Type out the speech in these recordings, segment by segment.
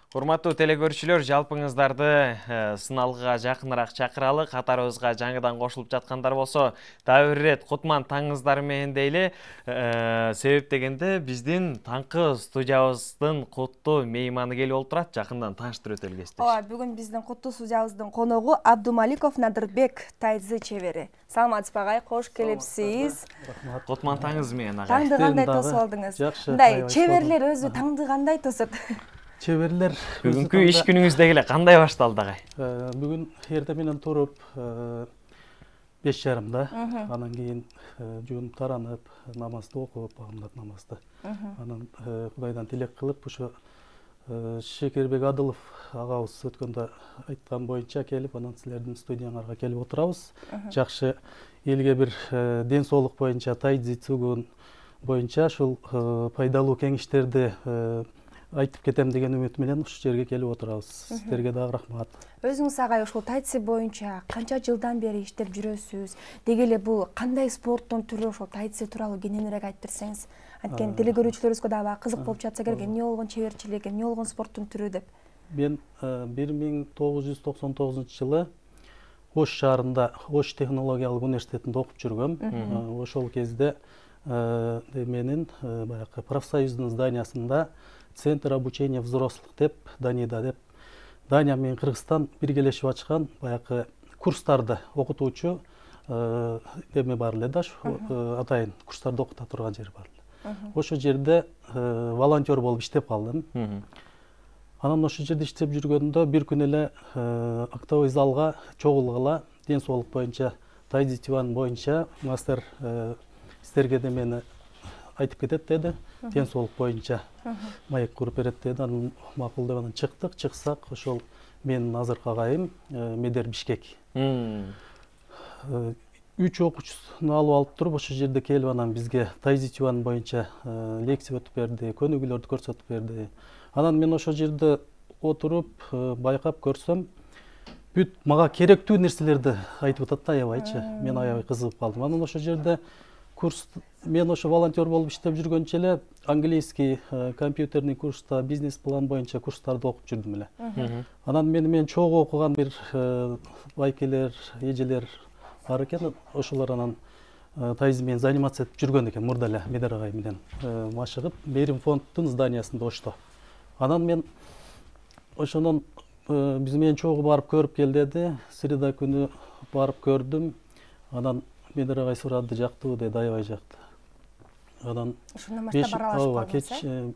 Урматтуу телекөрүүчүлөр, жалпыңыздарды сыналгыга жакыныраак чакыралы, катарыбызга жаңыдан кошулуп жаткандар болсо, дагы бир ирет кутман таңыңыздар менен дейли. Себеп дегенде биздин таңкы студиябыздын куттуу мейманы келип отурат, жакындан тааныштырып өтөлү кестеш. Ооба, бүгүн биздин куттуу студиябыздын коногу Абдумаликов Надырбек тайзы чебери. Саламатсызбы агай, кош келипсиз. Кутман таңыңыз менен агай. Таңды кандай тосуп алдыңыз? Жакшы. Мындай чеберлер өзү таңды кандай тосот? Чеберлер Бүгүнкү иш күнүңүздө эле кандай башталды агай? Бүгүн эртең менен туруп 5:30-да, анан кийин жуунуп таранып, намазды окуп, баамдат намазды. Анан Кудайдан тилек кылып, ушу Шекербек Адылов агабыз өткөндө айткан боюнча келип, анан силердин студияңарга келип отурабыз. Жакшы элге бир ден соолук боюнча, тайцзи цугун боюнча ушул пайдалуу кеңештерди айтып кетем деген үмүт менен ушул жерге келип отурабыз. Сиздерге дагы рахмат. Өзүңүз агай ушул тайцзи боюнча канча жылдан бери иштеп жүрөсүз? Деги эле бул кандай спорттун түрү, ошол тайцзи тууралуу кененирээк айтып берсеңиз? Анткени телекөрүүчүлөрүбүзгө дагы кызык болуп жатса керек, эмне болгон чеберчилик, эмне болгон спорттун түрү деп. Мен 1999-жылы Ош шаарында Ош технологиялык университетинде окуп жүргөм. Ошол кезде менин баягы профсоюздун зданиясында Центр обучения взрослых деп, Данияда деп, Дания менен Кыргызстан биргелешип ачкан баягы курстарды окутуучу эме бар эле да, атайын курстарды окута турган жер бар эле. Ошол жерде волонтер болуп иштеп калдым. Анан ошол жерде иштеп жүргөндө бир күн эле актовый залга чогулгула, ден соолук боюнча, тайцзи чуан боюнча мастер сиздерге де мени айтып кетет деди. Ден соолук боюнча маек куруп берет деди. Анан макул деп анан чыктык. Чыксак ошол менин азыркы агайым Медер Бишкек. 3 окуучусун алып туруп ошол жерде келип анан бизге тайцзи чуан боюнча лекция өтүп берди, көнүгүүлөрдү көрсөтүп берди. Анан мен ошол жерде отуруп байкап көрсөм, бүт мага керектүү нерселерди айтып атат да, аябайчы. Мен аябай кызыгып калдым. Анан ошол жерде курс, мен ошо волонтер болуп иштеп жүргөнчө эле английский, компьютерный курста, бизнес план боюнча курстарды окуп жүрдүм эле. Анан мен чогуу окуган бир байкелер, эжелер бар экен. Ошолор анан тайцзи менен заниматься этип жүргөн экен мурда эле Медер агай менен машыгып, Берим фонддун зданиясында Ошто. Анан мен ошонун биз менен чогуу барып көрүп кел деди. Среда күнү барып көрдүм. Анан Медер агай сурады, жактыбы деди, аябай жакты. Анан ошондон баштап аралашып калдыңыз,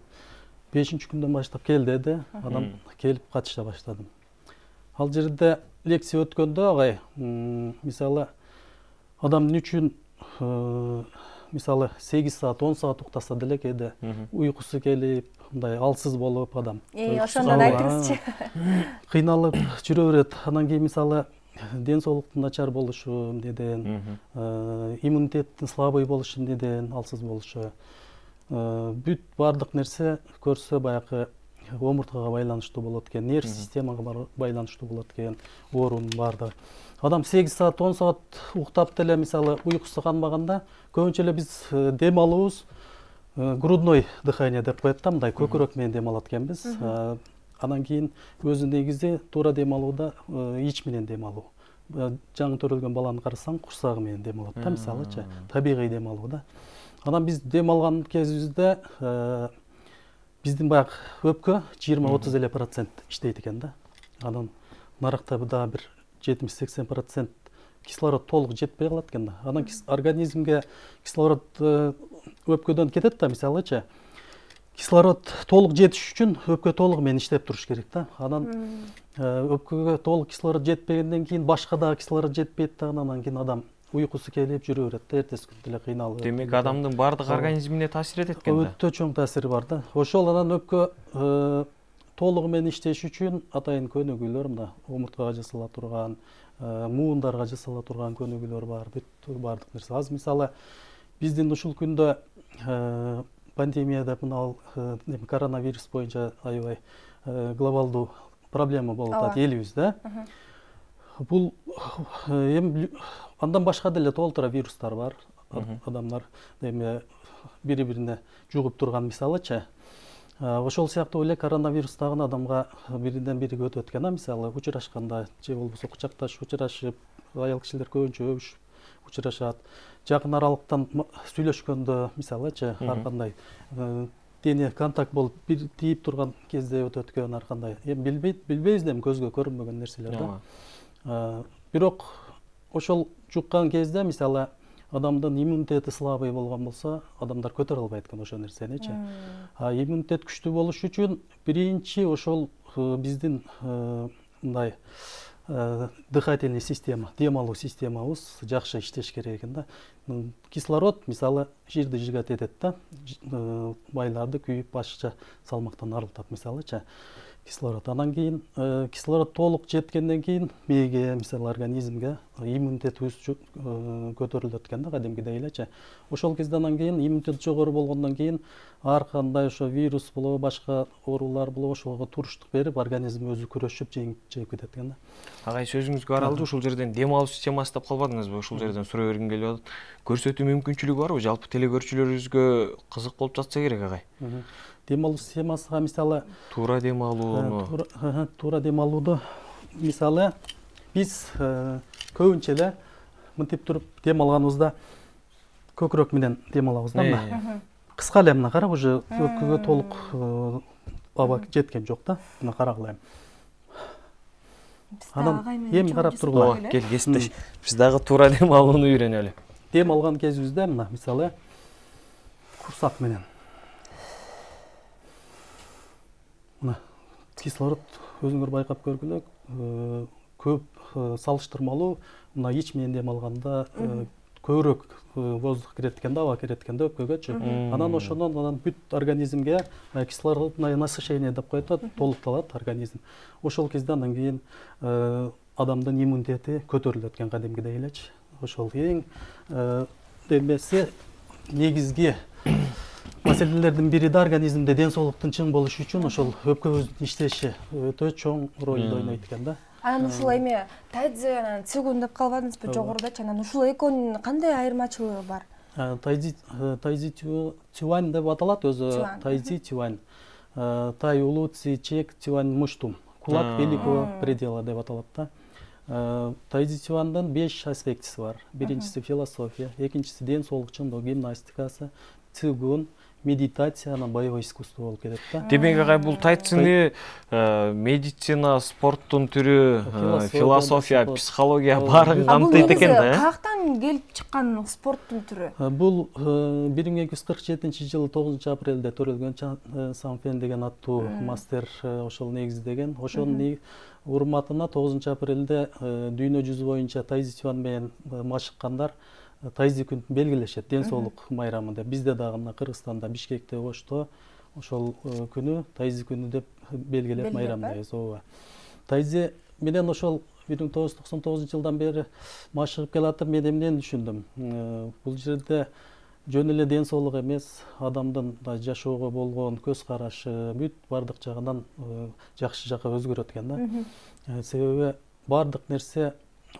5-күндөн баштап кел деди. Анан келип катыша баштадым. Ал жерде лекция өткөндө агай, мисалы адамдын үчүн мисалы 8 саат, 10 саат уктаса деле кээде уйкусу келип, мындай алсыз болуп адам. Ошондон айтыңызчы. Кыйналып жүрө берет. Анан кийин мисалы ден соолуктун начар болушу неден, иммунитеттин слабый болушу неден, алсыз болушу. Бүт бардык нерсе көрсө баягы омурткага байланыштуу болот экен, нерв системага байланыштуу болот экен, оорунун бардыгы. Адам 8 саат, 10 саат уктап деле мисалы уйкусу канбаганда, көбүнчө эле биз дем алуубуз грудной дыхание деп коет да, мындай көкүрөк менен дем алат экенбиз. Анан кийин өзү негизи туура дем алууда ич менен дем алуу. Жаңы төрөлгөн баланы карасаң, курсагы менен дем алат да, мисалычы, табигый дем алуу да. Анан биз дем алган кезибизде биздин баягы өпкө 20-30% иштейт экен да. Анан нарыкта дагы бир 70-80% кислород толук жетпей калат экен да. Анан организмге кислород өпкөдөн кетет да, мисалычы. Кислород толук жетиш үчүн өпкө толугу менен иштеп туруш керек да. Анан өпкөгө толук кислород жетпегенден кийин башка дагы кислород жетпейт да, анан кийин адам уйкусу келип жүрө берет да, эртеси күнү деле кыйналып. Демек адамдын бардык организмине таасир этет экен да. Өтө чоң таасири бар да. Ошол анан өпкө толугу менен иштеш үчүн атайын көнүгүүлөр, мына омурткага жасала турган, муундарга жасала турган көнүгүүлөр бар, бүт бардык нерсе. Азыр мисалы биздин ушул күндө пандемияда мына коронавирус боюнча аябай глобалдуу проблема болуп атат элибизде. Бул эми андан башка деле толтура вирустар бар. Адамдар эми бири-бирине жугуп турган, мисалычы Ошол сыяктуу эле коронавирус дагы адамга биринен бириге өтүп өткөн, мисалы учурашканда же болбосо кучакташып учурашып, аял кишилер көбүнчө өбүшүп учурашат. Жакын аралыктан сүйлөшкөндө, мисалычы, ар кандай дене контакт болуп тийип турган кезде өтүп өткөн ар кандай. Эми билбейбиз эми көзгө көрүнбөгөн нерселер да. Бирок ошол жуккан кезде, мисалы, адамдын иммунитети слабый болгон болсо, адамдар көтөрө албайт экен ошол нерсеничи. Иммунитет күчтүү болуш үчүн биринчи ошол биздин мындай дыхательный система, дем алуу системабыз жакшы иштеш керек экен да. Кислород, мисалы, жирди жигат этет да, байларды күйүп башкача салмактан арылтат, мисалычы. Кислород. Анан кийин кислород толук жеткенден кийин мээге, мисалы, организмге иммунитетибиз көтөрүлөт экен да, кадимкидей элечи. Ошол кезде анан кийин иммунитет жогору болгондон кийин ар кандай ошо вирус болобу, башка оорулар болобу, ошого туруштук берип, организм өзү күрөшүп жеңип кетет экен да. Агай, сөзүңүзгө аралды, ушул жерден дем алуу системасы деп калбадыңызбы? Ушул жерден суроо бергим келип атат. Көрсөтүү мүмкүнчүлүгү барбы? Жалпы телекөрүүчүлөрүбүзгө кызык болуп жатса керек, агай. Дем алуу системасыга, мисалы, туура дем алууну, туура дем алууду, мисалы, биз көбүнчө эле мынтип туруп дем алганыбызда көкүрөк менен дем алабыз да. Кыска эле мына кара, уже өкпөгө толук аба жеткен жок да. Мына карагыла. Анан эми карап тургула. Кел, кесиптеш. Биз дагы туура дем алууну үйрөнөлү. Дем алган кезибизде мына, мисалы, курсак менен мына кислород өзүңөр байкап көргүлө, көп салыштырмалуу мына ич менен дем алганда көбүрөөк воздух кирет экен да, аба кирет экен да өпкөгөчү. Анан ошондон бүт организмге кислородное насыщение деп коет, толукталат организм. Ошол кезде андан кийин адамдын иммунитети көтөрүлөт экен кадимкидей элечи. Ошол эң демесе негизги маселелердин бири да организмде ден соолуктун чың болушу үчүн ошол өпкөбүздүн иштеши өтө чоң ролду ойнойт экен да. Анан ушул эми тайзи анан цигун деп калбадыңызбы жогорудачы? Анан ушул экөөнүн кандай айырмачылыгы бар? Тайзи цюань деп аталат өзү. Тайзи цюань. Тай улуу ци чек цюань муштум. Кулак великого предела деп аталат да. Тайзи цюандын 5 аспектиси бар. Биринчиси философия, экинчиси ден соолук чыңдоо гимнастикасы, цигун, медитация, анан боевое искусство болуп кетет да. Демек, агай, бул тайцыны медицина, спорттун түрү, философия, психология баарын камтыйт экен да. Каяктан келип чыккан спорттун түрү? Бул 1247-жылы 9-апрелде төрөлгөн Сан Фен деген аттуу мастер ошол негиздеген. Ошонун урматына 9-апрелде дүйнө жүзү боюнча тайзи цюань менен машыккандар тайзи күнүн белгилешет, ден соолук майрамы деп. Бизде дагы мына Кыргызстанда, Бишкекте, Ошто ошол күнү тайзи күнү деп белгилеп майрамдайбыз. Ооба. Тайзи менен ошол 1999-жылдан бери машыгып келатып, мен эмнени түшүндүм? Бул жерде жөн эле ден соолук эмес, адамдын жашоого болгон көз карашы бүт бардык жагынан жакшы жакка өзгөрөт экен да. Себеби бардык нерсе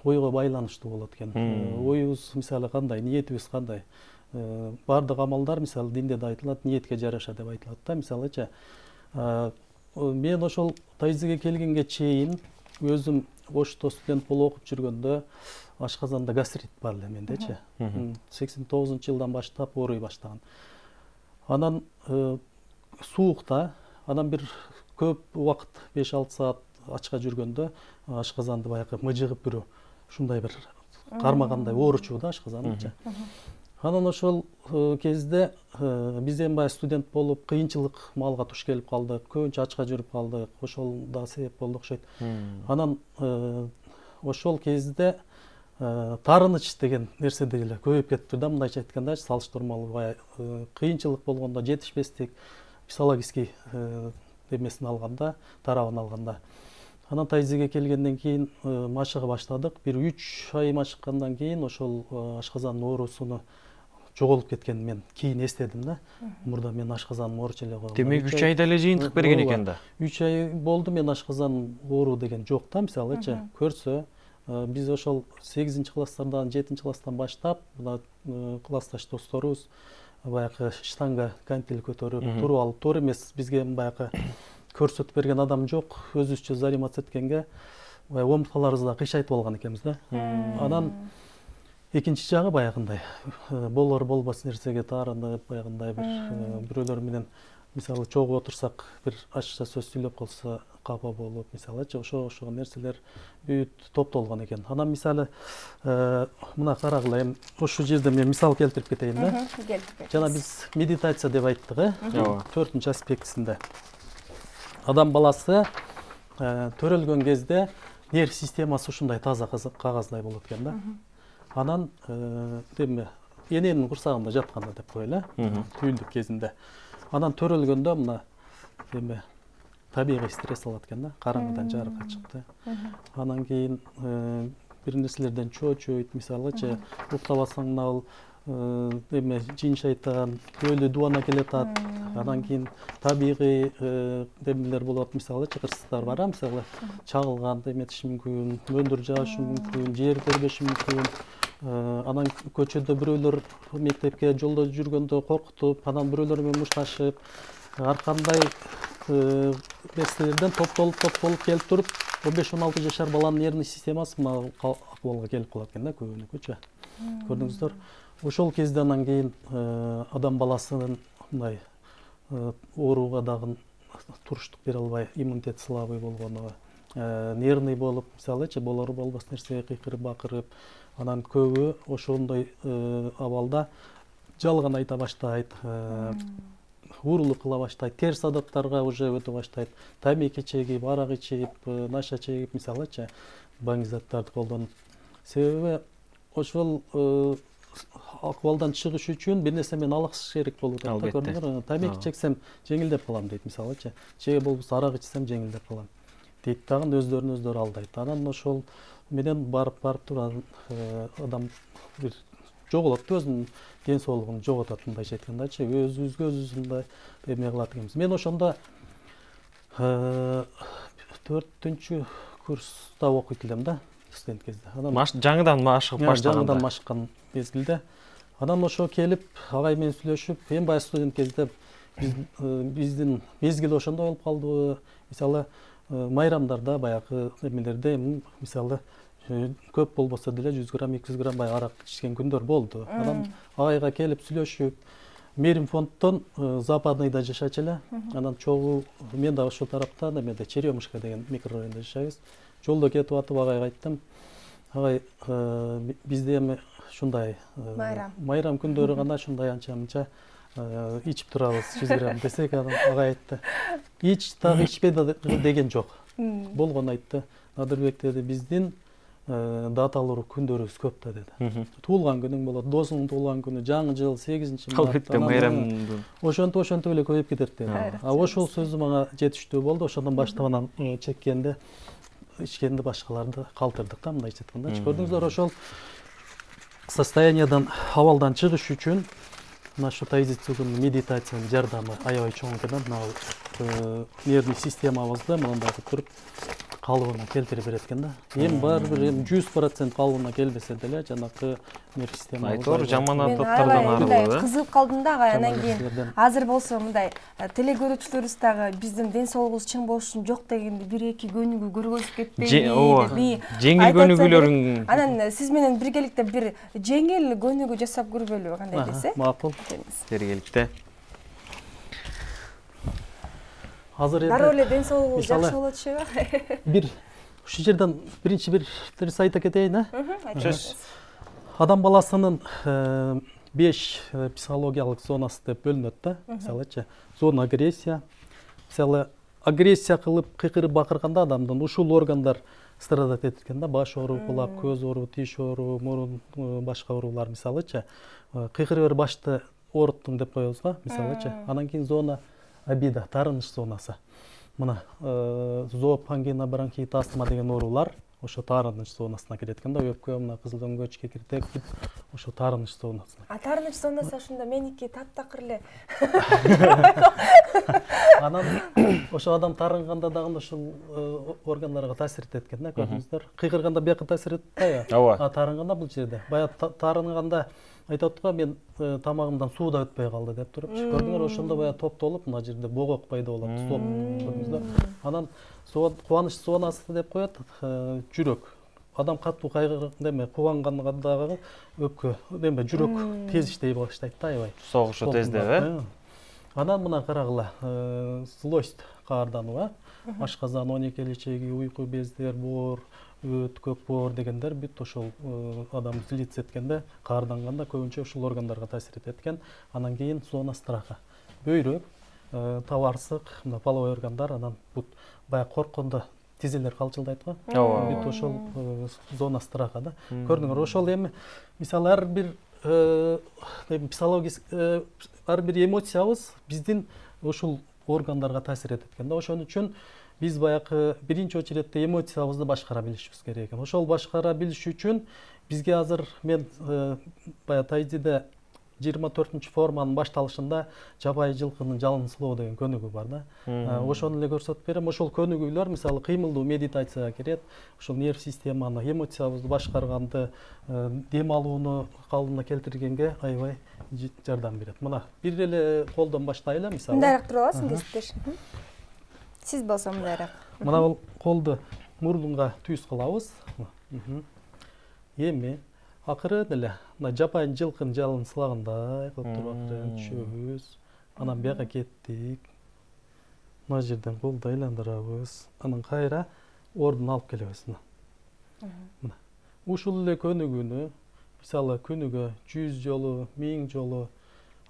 ойго байланыштуу болот экен. Оюбуз мисалы кандай, ниетибиз кандай. Бардык амалдар мисалы динде да айтылат, ниетке жараша деп айтылат да. Мисалычы, мен ошол тайзиге келгенге чейин өзүм Ошто студент болуп окуп жүргөндө ашказанда гастрит бар эле мендечи. 89-жылдан баштап ооруй баштаган. Анан суукта, анан бир көп убакыт 5-6 саат ачка жүргөндө ашказанды баягы мыжыгып бирөө ушундай бир кармагандай ооручу да ашказанычы. Анан ошол кезде биз эми баягы студент болуп кыйынчылык маалга туш келип калдык, көбүнчө ачка жүрүп калдык. Ошол да себеп болду окшойт. Анан ошол кезде тарыныч деген нерсе деле көбөйүп кетти да, мындайча айтканда, салыштырмалуу баягы кыйынчылык болгондо жетишпестик психологический демесин алганда, тарабын алганда. Анан тайзиге келгенден кийин машыга баштадык. Бир 3 ай машыккандан кийин ошол ашказандын оорусуну жоголуп кеткенин мен кийин эстедим да. Мурда мен ашказаным ооруч эле койгон. Демек 3 айда эле жыйынтык берген экен да. 3 ай болду, мен ашказан оору деген жок да, мисалычы. Көрсө, биз ошол 8-класстардан, 7-класстан баштап, классташ досторубуз баягы штанга гантель көтөрүп туруп алып туура эмес бизге баягы көрсөтүп берген адам жок, өзүбүзчө заниматься эткенге баягы омурткаларыбызды да кыйшайтып алган экенбиз да. Анан экинчи жагы баягындай болор болбос нерсеге таарынып, баягындай бирөөлөр менен мисалы чогуу отурсак бир ачыкча сөз сүйлөп калса капа болуп, мисалычы ошого нерселер бүт топтолгон экен. Анан мисалы мына карагыла, эми ошол жерде мен мисал келтирип кетейин да. Жана биз медитация деп айттык, 4-нчү аспектисинде. Адам баласы төрөлгөн кезде нерв системасы ушундай таза кагаздай болот экен да. Анан деме эненин курсагында жатканда деп коелу, түйүндүк кезинде. Анан төрөлгөндө мына деме табигый стресс алат экен да, караңгыдан жарыкка чыкты. Анан кийин бир нерселерден чочойт, мисалычы уктабасаң ал деме жин шайтан өлү дубана келатат. Анан кийин табигый демелер болот, мисалы кырсыктар бар, мисалы чагылган деметиши мүмкүн, мөндүр жаашы мүмкүн, жер тербеши мүмкүн. Анан көчөдө бирөөлөр мектепке жолдо жүргөндө коркутуп, анан бирөөлөр менен мушташып, ар кандай нерселерден топтолуп келип туруп, 15-16 жашар баланын нервный системасы мына акыбалга келип калат экен да, көбүнүкүчө. Көрдүңүздөр? Ошол кезде анан кийин адам баласынын мындай ооруга дагы туруштук бере албай, иммунитет слабый болгону, нервный болуп, мисалычы болор болбос нерсеге кыйкырып бакырып, анан көбү ошондой абалда жалган айта баштайт, уурулук кыла баштайт, терс адаттарга уже өтө баштайт, тамеки чегип, арак ичип, наша чегип, мисалычы баңги заттарды колдонуп. Себеби ошол акыбалдан чыгыш үчүн бир нерсе менен алаксыш керек болуп атат. Көрдүңүздөр, тамеки чексем жеңилдеп калам дейт, мисалычы. Чеге болбосо арак ичсем жеңилдеп калам дейт, дагы өздөрүн өздөрү алдайт. Анан ошол менен барып туруп адам бир жоголот, өзүнүн ден соолугун жоготот, мындайча айткандачы, өзүбүзгө өзүбүз эме кылат экенбиз. Мен ошондо 4-нчү курста окуйт элем да, студент кезде. Жаңыдан машыгып баштаганда. Жаңыдан машыккан мезгилде. Анан ошо келип, агай менен сүйлөшүп, эми баягы студент кезде биздин мезгил ошондой болуп калдыбы? Мисалы, майрамдарда баягы эмелерде мисалы көп болбосо деле 100 грамм, 200 грамм баягы арак ичкен күндөр болду. Анан агайга келип сүйлөшүп, Мерим фондтон западныйда жашачу эле. Анан чогуу мен да ошол тарапта, эмеде Черемушка деген микрорайонда жашайбыз. Жолдо кетип атып агайга айттым. Агай, бизде эми ушундай майрам күндөрү гана ушундай анча-мынча ичип турабыз 100 грамм десек, агай айтты. Ич дагы ичпе деген жок. Болгон айтты. Надырбек деди, биздин даталуу күндөрүбүз көп да деди. Туулган күнүң болот, досуңдун туулган күнү, жаңы жыл 8-март. Албетте майрамдын. Ошентип эле көбөйүп кетет деди. Ошол сөзү мага жетиштүү болду. Ошондон баштап анан чеккенде, ичкенде башкаларды калтырдык да, мындайча айтканда. Көрдүңүздөр, ошол состояниядан, абалдан чыгыш үчүн мына ушу тайзицугун медитациянын жардамы аябай чоң экен. Мына нервный системабызды мындай кылып туруп калыбына келтире берет экен да. Эми баары бир 100% калыбына келбесе деле, жанакы нерв система айтор жаманаттардан арылуу. Кызыгып калдым да, анан кийин азыр болсо мындай теле көрүүчүлөрүбүз дагы биздин ден соолугубуз чың болуш үчүн жок дегенде 1-2 көнүгүү көргөзүп кетпейби? Жеңил көнүгүүлөрүң. Анан сиз менен биргеликте бир жеңил көнүгүү жасап көрбөлү, кандай десе? Макул. Биргеликте. Азыр дароо эле ден соолугубуз жакшы болочу. Бир ушул жерден биринчи бир нерсе айта кетейин, Сөз. Адам баласынын 5 психологиялык зонасы деп бөлүнөт да. Мисалычы, зона агрессия. Мисалы, агрессия кылып кыйкырып бакырганда адамдын ушул органдар страдать этет экен да, баш оору, кулак, көз оору, тиш оору, мурун, башка оорулар, мисалычы. Кыйкырып бер башты ооруттуң деп коебуз го, мисалычы. Анан кийин зона обида, тарыныш зонасы. Мына зоб, ангина, бронхит, астма деген оорулар ошо тарыныш зонасына кирет экен да. Өпкө, мына кызыл дөңгөч, кекиртек деп ошо тарыныш зонасына. Тарыныш зонасы ошондо меники таптакыр эле. Анан ошо адам тарынганда дагы ошол органдарга таасир этет экен да, көрдүңүздөр. Кыйкырганда бияка таасир этет да. Тарынганда бул жерде. Бая тарынганда айтып атка мен тамагымдан суу да өтпөй калды деп туруп. Көрдүңөр, ошондо баягы топтолуп мына жерде богок пайда болот. Стоп, көрдүңүз да. Анан кубаныч зонасы деп коет, жүрөк. Адам катуу кайгырган кубангандагы өпкө, жүрөк тез иштей баштайт да, аябай. Согушу тездеп, Анан мына карагыла, злость каардануу, ашказан, 12 иличеги, уйку бездер, боор, өт, көк боор дегендер бүт ошол адам злиться эткенде, каарданганда көбүнчө ушул органдарга таасир эткен. Анан кийин зона страха. Бөйрөк, табарсык, мына половой органдар, анан бут баягы корккондо тизелер калчылдайт го. Бүт ошол зона страха да. Көрдүңөр, ошол эми мисалы ар бир психологический ар бир эмоциябыз биздин ушул органдарга таасир этет экен да. Ошон үчүн биз баягы биринчи очередте эмоциябызды башкара билишибиз керек экен. Ошол башкара билиш үчүн бизге азыр мен баягы тайцзиде 24 форманын башталышында жапайы жылкынын жалын сулоо деген көнүгүү бар да. Ошону эле көрсөтүп берем. Ошол көнүгүүлөр мисалы кыймылдуу медитацияга кирет. Ошол нерв системаны, эмоциябызды башкарганды, дем алууну калыбына келтиргенге аябай жардам берет. Мына бир эле колдон баштайлы мисалы. Мындайраак туруп аласың кесиптеш. Сиз болсо мындайраак. Мына бул колду мурдунга түйүз кылабыз. Эми акырын эле мына жапайы жылкын жалын сылагандай кылып туруп акырын түшөбүз. Анан бияка кеттик. Мына жерден колду айландырабыз. Анан кайра ордун алып келебиз. Мына. Ушул эле көнүгүүнү мисалы күнүгө 100 жолу, 1000 жолу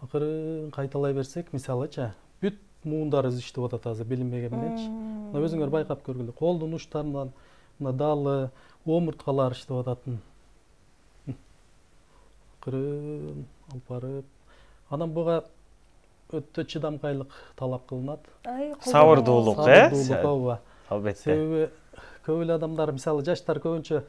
акырын кайталай берсек, мисалыча, бүт муундарыбыз иштеп атат азыр билинбеген мененчи. Мына өзүңөр байкап көргүлө. Колдун учтарынан мына далы, омурткалар иштеп ататын. Акырын алып барып, анан буга өтө чыдамкайлык талап кылынат. Сабырдуулук, Албетте. Себеби көп эле адамдар, мисалы жаштар көбүнчө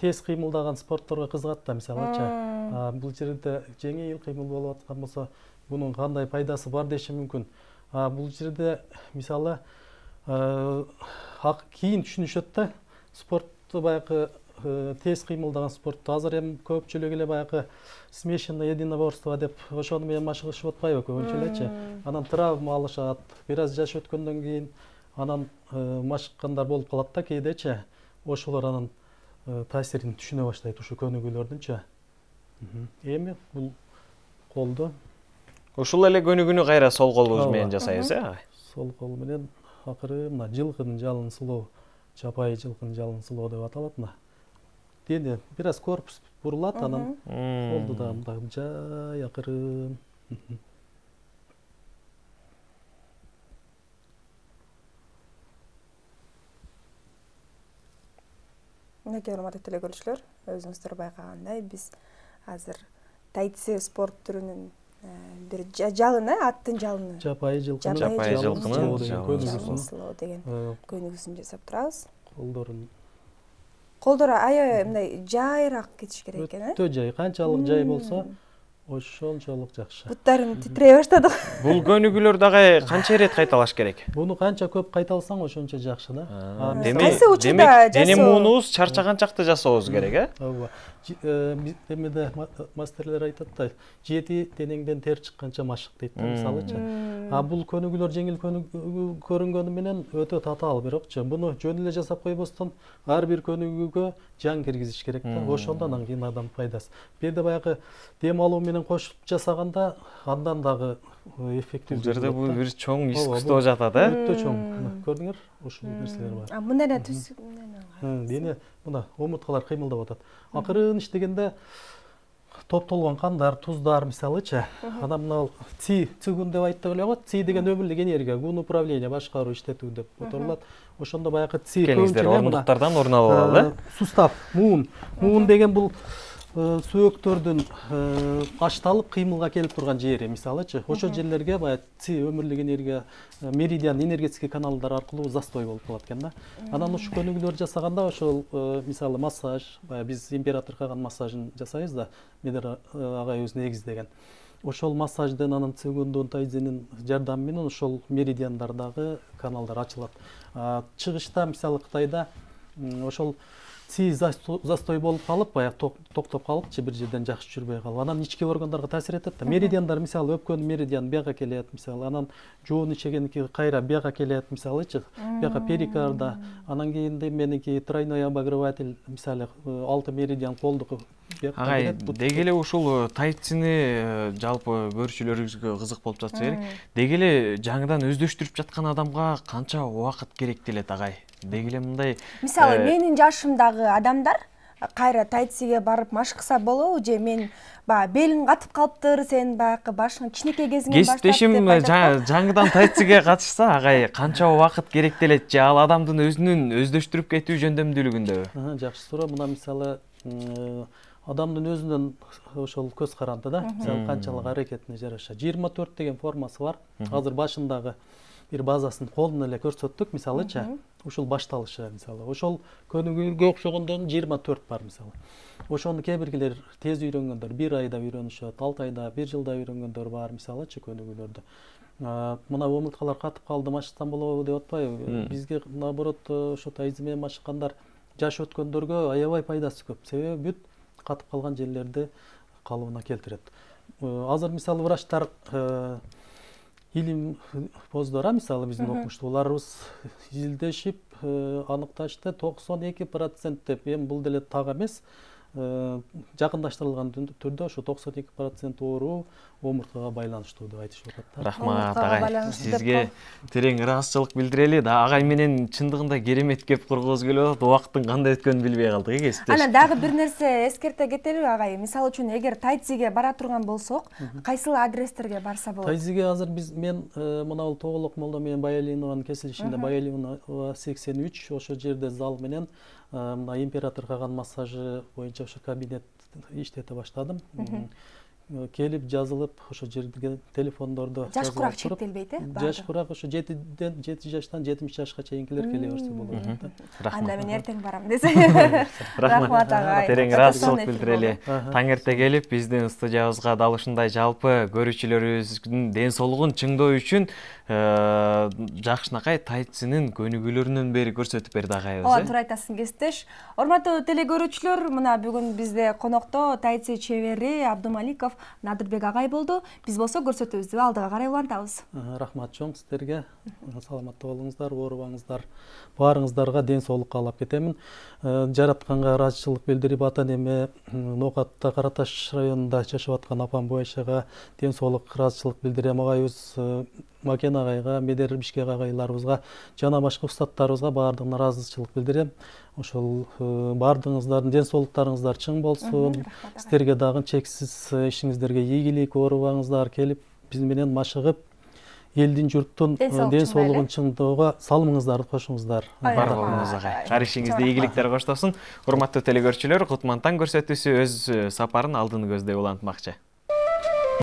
тез кыймылдаган спортторго кызыгат да, мисалыча. Бул жерде жеңил кыймыл болуп аткан болсо, бунун кандай пайдасы бар деши мүмкүн. Бул жерде мисалы кийин түшүнүшөт да, спортту баягы тез кыймылдаган спортту азыр эми көпчүлүк эле баягы смешанное единоборство деп ошону менен машыгышып атпайбы көбүнчө элечи. Анан травма алышат, бир аз жаш өткөндөн кийин анан машыккандар болуп калат да кээдечи. Ошолор анан таасирин түшүнө баштайт ушу көнүгүүлөрдүнчү. Эми бул колду ушул эле көнүгүүнү кайра сол колубуз менен жасайбыз, Сол кол менен акырын мына жылкын жалын сулоо, жапайы жылкын жалын сулоо деп аталат мына. Дене бир аз корпус бурулат, анан колду да мындай жай акырын. Мынакей урматтуу телекөрүүчүлөр, өзүңүздөр байкагандай биз азыр тайцзи спорт түрүнүн бир жалыны, аттын жалыны. Жапайы жылкын деген көнүгүүсүн жасап турабыз. Колдорун аябай мындай жайыраак кетиш керек экен, Өтө жай, канчалык жай болсо, ошончолук жакшы. Буттарым титирей баштады. Бул көнүгүүлөр дагы канча ирет кайталаш керек? Буну канча көп кайталасаң, ошончо жакшы да. Демек, дене муунубуз чарчаганчакты жасообуз керек, Ооба. Эмеде мастерлер айтат да, 7 денеңден тер чыкканча машык дейт да, мисалычы. Бул көнүгүүлөр жеңил көрүнгөнү менен өтө татаал, бирокчу буну жөн эле жасап койбостон ар бир көнүгүүгө жан киргизиш керек да. Ошондон анан кийин адам пайдасы. Бирде баягы дем алуу менен кошуп жасаганда андан дагы эффектив. Бул жерде бул бир чоң искусство жатат, Өтө чоң. Көрдүңөр, ушул нерселер бар. Мындай түз дене мына омурткалар кыймылдап атат. Акырын иштегенде топтолгон кандар, туздар мисалычы, анан мына цигун деп айтып эле коет. Ци деген өмүрлүк энергия, гун управление, башкаруу, иштетүү деп которулат. Ошондо баягы ци көбүнчө орындуктардан орун алып алалы. Сустав, муун деген бул сөөктөрдүн ашталып кыймылга келип турган жери мисалычы. Ошол жерлерге баягы ци өмүрлүк энергия, меридиан, энергетический каналдар аркылуу застой болуп калат экен да. Анан ушу көнүгүүлөр жасаганда ошол мисалы массаж, биз император каган массажын жасайбыз да, Медер агайыбыз негиздеген. Ошол массаждын анан цигундун, тайцзинин жардамы менен ошол меридиандардагы каналдар ачылат. Чыгышта мисалы Кытайда ошол сий застой болуп калып, баягы токтоп калыпчы, бир жерден жакшы жүрбөй калып, анан ички органдарга таасир этет да. Меридиандар мисалы өпкөнүн меридианы бияка келет, мисалы, анан жоон ичегеники кайра бияка келет, мисалычы, бияка перикарда, анан кийин меники тройной обогреватель, мисалы, 6 меридиан колдуку. Агай, деги эле ушул тайцини жалпы көрүүчүлөрүбүзгө кызык болуп жатса керек. Деги эле жаңыдан өздөштүрүп жаткан адамга канча убакыт керек делет, агай? Деги эле мындай мисалы менин жашымдагы адамдар кайра тайциге барып машыкса болобу, же мен баягы белиң катып калыптыр, сен баягы башың кичинекей кезиңен баштап кесиптешим жаңыдан тайциге катышса, агай, канча убакыт керек делет, же ал адамдын өзүнүн өздөштүрүп кетүү жөндөмдүүлүгүндө? Жакшы суроо. Мына мисалы адамдын өзүнүн ошол көз каранды да, мисалы канчалык аракетине жараша. 24 деген формасы бар. Азыр башындагы бир базасын колдон эле көрсөттүк, мисалычы, ушул башталышы, мисалы. Ошол көнүгүүгө окшогондон 24 бар, мисалы. Ошону кээ биргилер тез үйрөнгөндөр 1 айда үйрөнүшөт, 6 айда, 1 жылда үйрөнгөндөр бар, мисалычы, көнүгүүлөрдү. Мына омурткалар катып калды, машыксам болобу деп атпайбы? Бизге наоборот ошо тайци менен машыккандар жаш өткөндөргө аябай пайдасы көп. Себеби бүт катып калган жерлерди калыбына келтирет. Азыр мисалы врачтар илим боздора, мисалы биздин окумуштууларыбыз изилдешип аныкташты, 92% деп, эми бул деле так эмес, жакындаштырылган түрдө ошо 92% оору омурткага байланыштуу деп айтышып атат да. Рахмат, агай. Сизге терең ыраазычылык билдирели. Да, агай менен чындыгында керемет кеп кургузу келип атат. Убакыттын кандай өткөнүн билбей калдык, кесиптеш. Анан дагы бир нерсе эскерте кетели, агай. Мисалы үчүн, эгер тайциге бара турган болсок, кайсыл адрестерге барса болот? Тайциге азыр мен мына бул Тоголок молдо менен Баялинованын кесилишинде, Баялинова 83, ошо жерде зал менен мына император каган массажы боюнча ошо кабинет иштете баштадым. Келип жазылып, ошо жерге телефондордо жаш курак чектелбейт, жаш курак ошо 7 жаштан 70 жашка чейинкилер келе берсе болот. Анда мен эртең барам десе. Рахмат, агай. Терең ыраазычылык билдирели. Таң эрте келип биздин студиябызга дал ушундай жалпы көрүүчүлөрүбүздүн ден соолугун чыңдоо үчүн жакшынакай тайцинин көнүгүүлөрүнөн бери көрсөтүп берди агайыбыз. Ооба, туура айтасың, кесиптеш. Урматтуу телекөрүүчүлөр, мына бүгүн бизде конокто тайци чебери Абдумаликов Надырбек агай болду. Биз болсо көрсөтүүбүздү алдыга карай улантабыз. Рахмат чоң сиздерге. Саламатта болуңуздар, оорубаңыздар. Баарыңыздарга ден соолук каалап кетемин. Жаратканга ыраазычылык билдирип, ата эне Ноокатта Караташ районунда жашап аткан апам Буайшага ден соолук ыраазычылык билдирем. Агайыбыз Макен агайга, Медер Бишкек агайларыбызга жана башка устаттарыбызга баардыгына ыраазычылык билдирем. Ошол баардыгыңыздардын ден соолуктарыңыздар чың болсун. Сиздерге дагы чексиз ишиңиздерге ийгилик, оорубаңыздар, келип биз менен машыгып, элдин журттун ден соолугун чыңдоого салымыңыздарды кошуңуздар. Бар болуңуз агай. Ар ишиңизде ийгиликтер коштосун. Урматтуу телекөрүүчүлөр, Кутман таң көрсөтүүсү өз сапарын алдыны көздөй улантмакчы.